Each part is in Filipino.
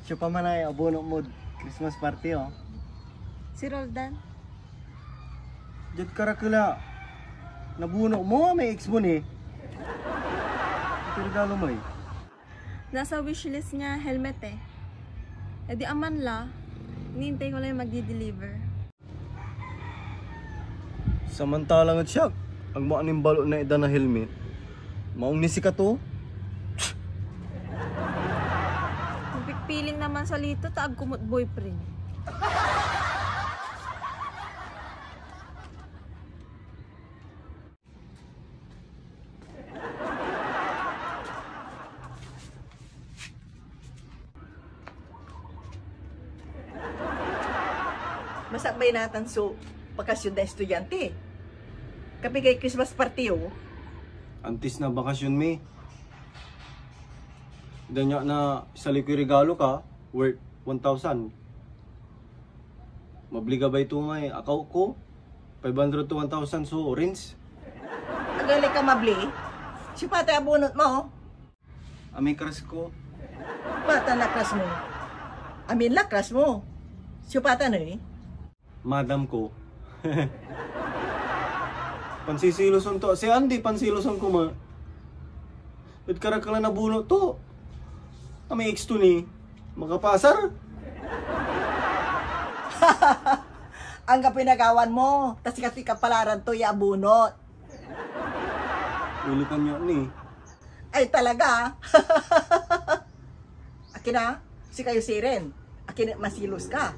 Siya pa man ay abono mo Christmas party oh. Si Roldan? Diyan karakula. Nabuno mo, may ex mo ni. Ito regalo mo eh. Nasa wishlist niya helmet eh. E di aman la, hinihintay ko lang yung magdi-deliver. Samantalang at siya, ang maaning balo na ida na helmet. Maong nisi ka to. Kung pikpiling naman sa lito, taag kumot boyfriend. Masakbay natin so bakasyon na estudyante. Kapigay Christmas party oh. Antis na bakasyon mi. Danya na isali ko regalo ka, worth 1,000. Mabliga ba ito nga eh? Akaw ko, 500 to 1,000 so orange. Agali ka mabli. Si pata abunot mo. Ami crush ko. Pata na kras mo. Amin la kras mo. Si pata na eh. Madam ko. Pansisiloson to. Si Andy, pansiloson ko ma. Ba't karakala na buno to? Kami ex to ni. Makapasar? Ang kapinagawan mo. Tas ka palaran to ya bunot. Ulikan niya ni. Ay talaga. Akin na. Si kayo siren. Akin masilos ka.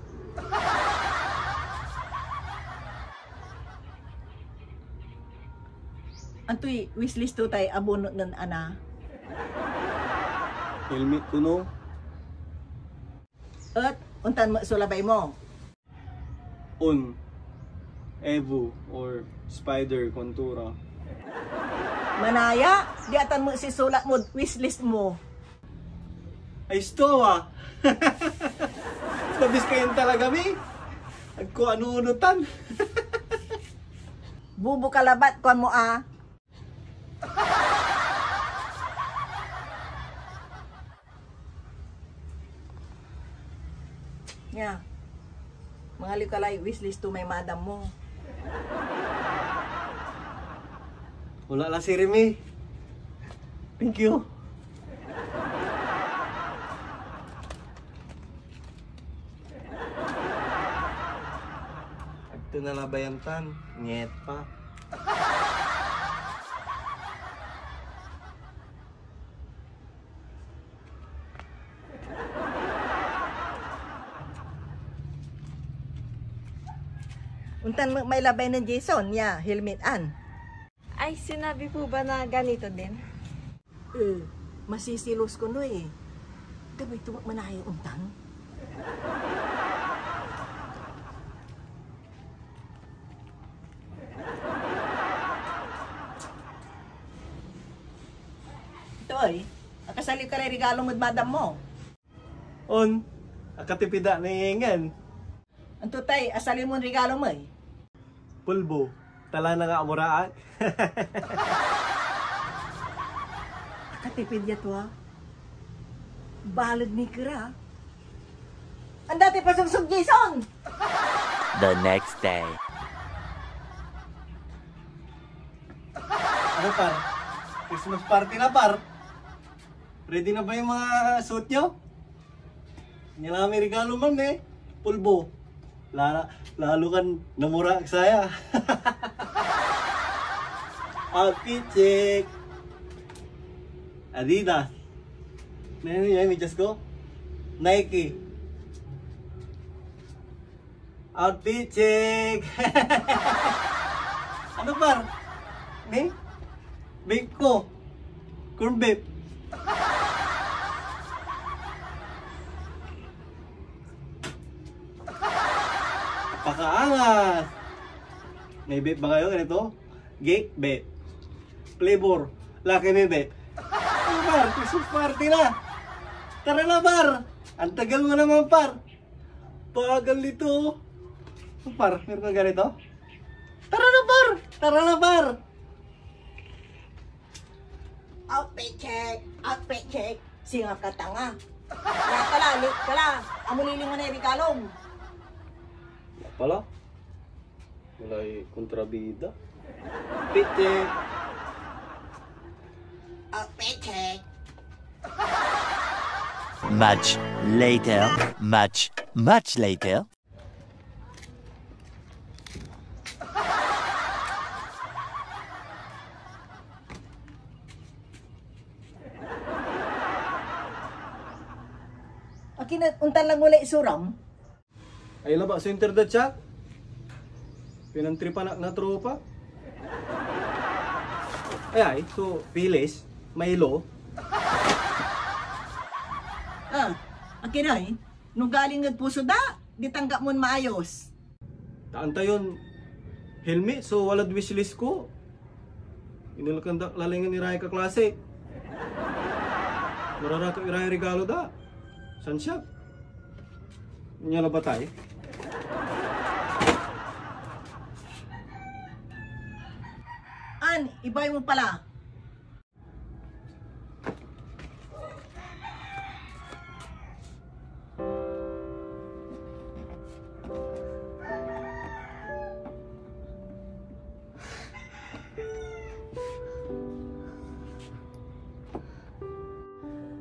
Antoy, wishlist to tayo abunot ng ana. Helmet ko no. At, untan mo sulabay mo. On. Evo or Spider Contura. Manaya, di atan mo si sulat mo, wishlist mo. Ay sto ah. Labis kayo talaga mi. Agko anunutan. Bubo kalabat kon mo ah. Yeah. Mga likalay wishlist to may madam mo. Wala lang si Remy. Thank you. Ito na labayantan. Nyet pa. Untan mo may labay ng Jason, ya, helmet an. Ay, sinabi po ba na ganito din? Masisilos ko no eh. Gabay tuwag manay untan. Ito ay, akasali ka rin regalo mo madam mo. On. Akatipida na yengan. Ang tutay, asalin mo ang regalo mo eh. Pulbo. Tala na nga amuraan. Akatipid ya to ha. Balad ni Kira. Ang dati pa sugsug Jason! The next day. Ano par? Christmas party na par? Ready na ba yung mga suit nyo? Nilami regalo man eh. Pulbo. Lalo kan namura saya. Outfit check. Adidas. Ano yun, medyas ko? Nike. Outfit check. Ano par? Ni? Vape ko. Corn vape. Pakaangas. May vape ba kayo ganito? Gate vape. Flavor. Lucky me vape. Ano par? Christmas party na. Tara na par. Ang tagal mo naman par. Pagal nito. Par, meron ka ganito? Tara na par. Tara na par. Outfit check! Outfit check! Singa ka tanga! Kala, amuliling mo na yung regalong. Wala pala. Wala'y kontrabida. Pite. Oh, peke. Much later. Much later. Akin na, untan lang wala isuram. Ay laba, sa internet siya. Pinantripan na tropa. Ay, so, Pilis, Milo. Akin ay, nung galing ng puso da, di tanggap mo maayos. Taanta yun, helmet, so walad wishlist ko. Inulakanda lalingan ni Raya ka klase. Mararaka iraya regalo da. San siya? Inya na ba tayo? An, ibay mo pala.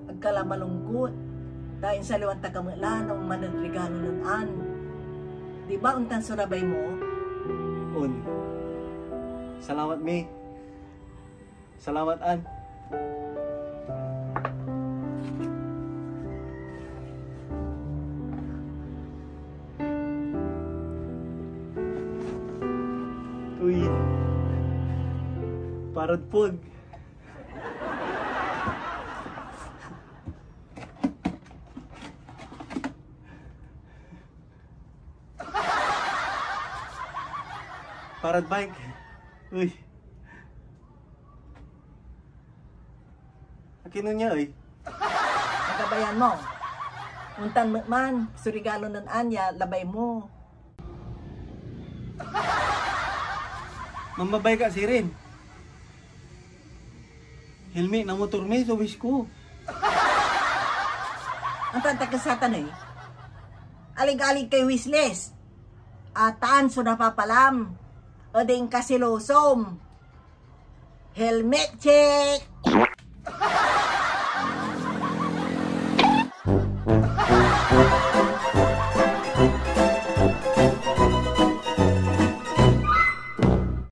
Agkala malungkot. Dahil sa liwan tagamala ng managregalo ng an. Di ba untan surabay mo? Un. Salamat, Mi. Salamat, An. Uy. Parad pug. Parad bike. Uy. Akino niya, uy. Nagabayan mo. Untan man, surigalo ng anya, labay mo. Mambabay ka si Rin. Hilmi na motor may so wish ko. Ang tantagkasatan eh. Alig-alig kay wishless. Atan so napapalam. O ding kasilosom. Helmet check!